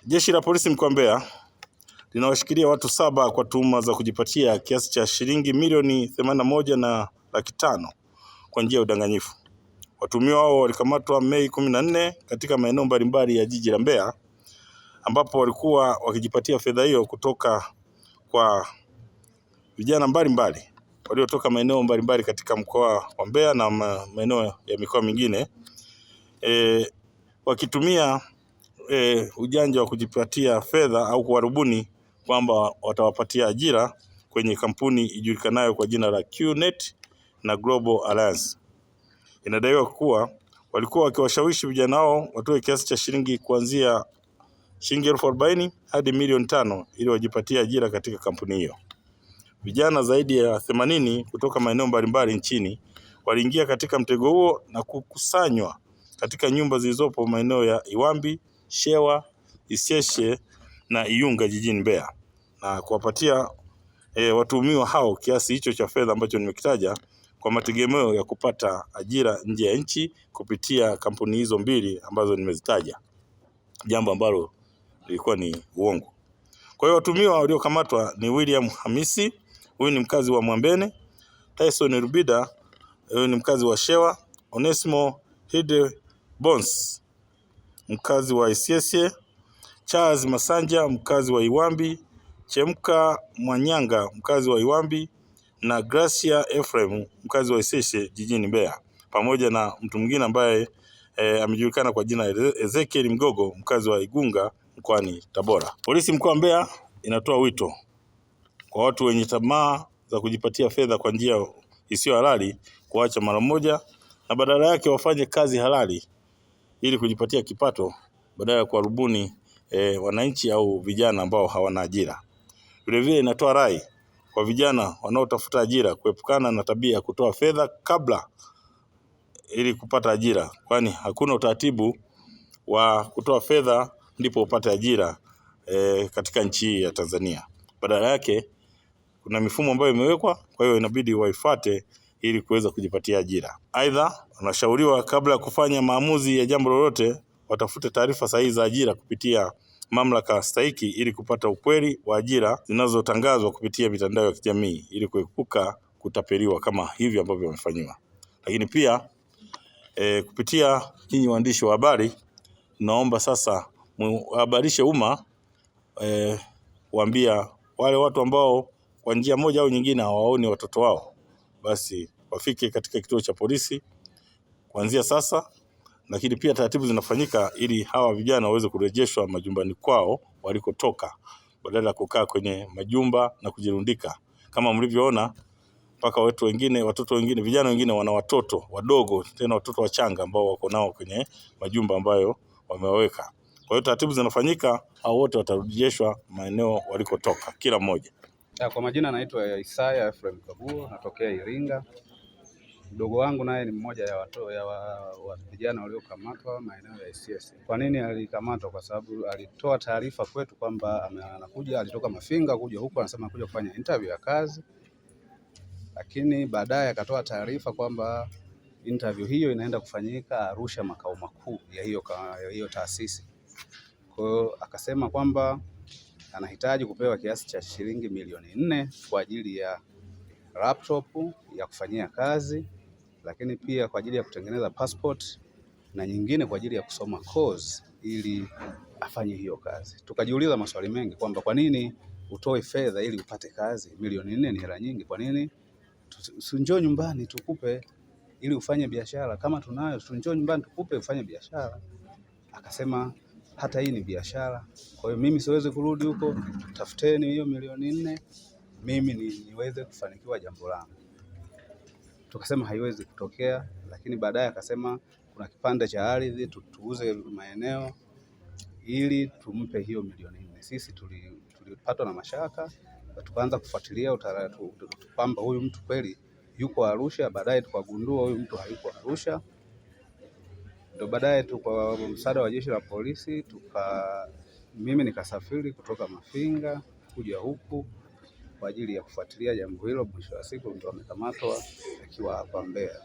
Jeshi la Polisi mkoa wa Mbeya linawashikilia watu 7 kwa tuhuma za kujipatia kiasi cha shilingi milioni 81 na laki 5 kwa njia ya udanganyifu. Watuhumiwa hao walikamatwa Mei 14 katika maeneo mbalimbali ya jiji la Mbeya, ambapo walikuwa wakijipatia fedha hiyo kutoka kwa vijana mbalimbali waliotoka maeneo mbalimbali katika mkoa wa Mbeya na maeneo ya mikoa mingine, wakitumia ujanja wa kujipatia fedha au kuwarubuni kwamba watawapatia ajira kwenye kampuni ijulikanayo kwa jina la QNet na Global Alliance. Inadaiwa kuwa walikuwa wakiwashawishi vijana hao watoe kiasi cha shilingi kuanzia shilingi 40,000 hadi milioni 5 ili wajipatie ajira katika kampuni hiyo. Vijana zaidi ya 80 kutoka maeneo mbalimbali nchini waliingia katika mtego huo na kukusanywa katika nyumba zilizopo maeneo ya Iwambi, Shewa, Isyesye na Iyunga jijini Mbeya, na kuwapatia watuhumiwa hao kiasi hicho cha fedha ambacho nimekitaja kwa mategemeo ya kupata ajira nje ya nchi kupitia kampuni hizo mbili ambazo nimezitaja, jambo ambalo lilikuwa ni uongo. Kwa hiyo watuhumiwa waliokamatwa ni William Hamisi, huyu ni mkazi wa Mwambene; Tyson Rubida, huyu ni mkazi wa Shewa; Onesmo Hide Bones, mkazi wa Isyesye; Charles Masanja, mkazi wa Iwambi; Chemka Mwanyanga, mkazi wa Iwambi; na Gracia Ephraim, mkazi wa Isyesye jijini Mbeya, pamoja na mtu mwingine ambaye amejulikana kwa jina Ezekiel Mgogo, mkazi wa Igunga mkoani Tabora. Polisi mkoa wa Mbeya inatoa wito kwa watu wenye tamaa za kujipatia fedha kwa njia isiyo halali kuacha mara moja, na badala yake wafanye kazi halali ili kujipatia kipato badala ya kuwarubuni wananchi au vijana ambao hawana ajira. Vilevile inatoa rai kwa vijana wanaotafuta ajira kuepukana na tabia ya kutoa fedha kabla ili kupata ajira, kwani hakuna utaratibu wa kutoa fedha ndipo upate ajira katika nchi ya Tanzania. Badala yake kuna mifumo ambayo imewekwa, kwa hiyo inabidi waifuate ili kuweza kujipatia ajira. Aidha, wanashauriwa kabla ya kufanya maamuzi ya jambo lolote watafute taarifa sahihi za ajira kupitia mamlaka stahiki ili kupata ukweli wa ajira zinazotangazwa kupitia mitandao ya kijamii ili kuepuka kutapeliwa kama hivi ambavyo wamefanywa. Lakini pia kupitia nyinyi waandishi wa habari, naomba sasa muhabarishe umma, waambia wale watu ambao kwa njia moja au nyingine hawaoni watoto wao, basi wafike katika kituo cha polisi kuanzia sasa. Lakini pia taratibu zinafanyika ili hawa vijana waweze kurejeshwa majumbani kwao walikotoka, badala ya kukaa kwenye majumba na kujirundika. Kama mlivyoona, mpaka watoto wengine, vijana wengine wana watoto wadogo, tena watoto wachanga ambao wako nao kwenye majumba ambayo wamewaweka. Kwa hiyo taratibu zinafanyika, hao wote watarejeshwa maeneo walikotoka kila mmoja. Kwa majina naitwa Isaya Ephraim Kabuo, natokea Iringa. Mdogo wangu naye ni mmoja wa vijana waliokamatwa maeneo ya Isyesye. Kwa nini alikamatwa? Kwa sababu alitoa taarifa kwetu kwamba anakuja, alitoka Mafinga kuja huku, anasema kuja kufanya interview ya kazi, lakini baadaye akatoa taarifa kwamba interview hiyo inaenda kufanyika Arusha, makao makuu ya hiyo taasisi. Kwa hiyo akasema kwamba anahitaji kupewa kiasi cha shilingi milioni 4 kwa ajili ya laptop ya kufanyia kazi, lakini pia kwa ajili ya kutengeneza passport na nyingine kwa ajili ya kusoma course ili afanye hiyo kazi. Tukajiuliza maswali mengi kwamba kwa nini utoe fedha ili upate kazi? Milioni 4 ni hela nyingi, kwa nini njoo nyumbani tukupe ili ufanye biashara? Kama tunayo, njoo nyumbani tukupe ufanye biashara. Akasema hata hii ni biashara, kwa hiyo mimi siwezi kurudi huko, tafuteni hiyo milioni 4 mimi niweze kufanikiwa jambo langu. Tukasema haiwezi kutokea, lakini baadaye akasema kuna kipande cha ardhi tuuze maeneo ili tumpe hiyo milioni 4. Sisi tulipatwa na mashaka, tukaanza kufuatilia utaratibu kwamba huyu mtu kweli yuko Arusha. Baadaye tukagundua huyu mtu hayuko Arusha. Ndio baadaye tu kwa msaada wa jeshi la polisi mimi nikasafiri kutoka Mafinga kuja huku kwa ajili ya kufuatilia jambo hilo. Mwisho wa siku ndio amekamatwa akiwa hapa Mbeya.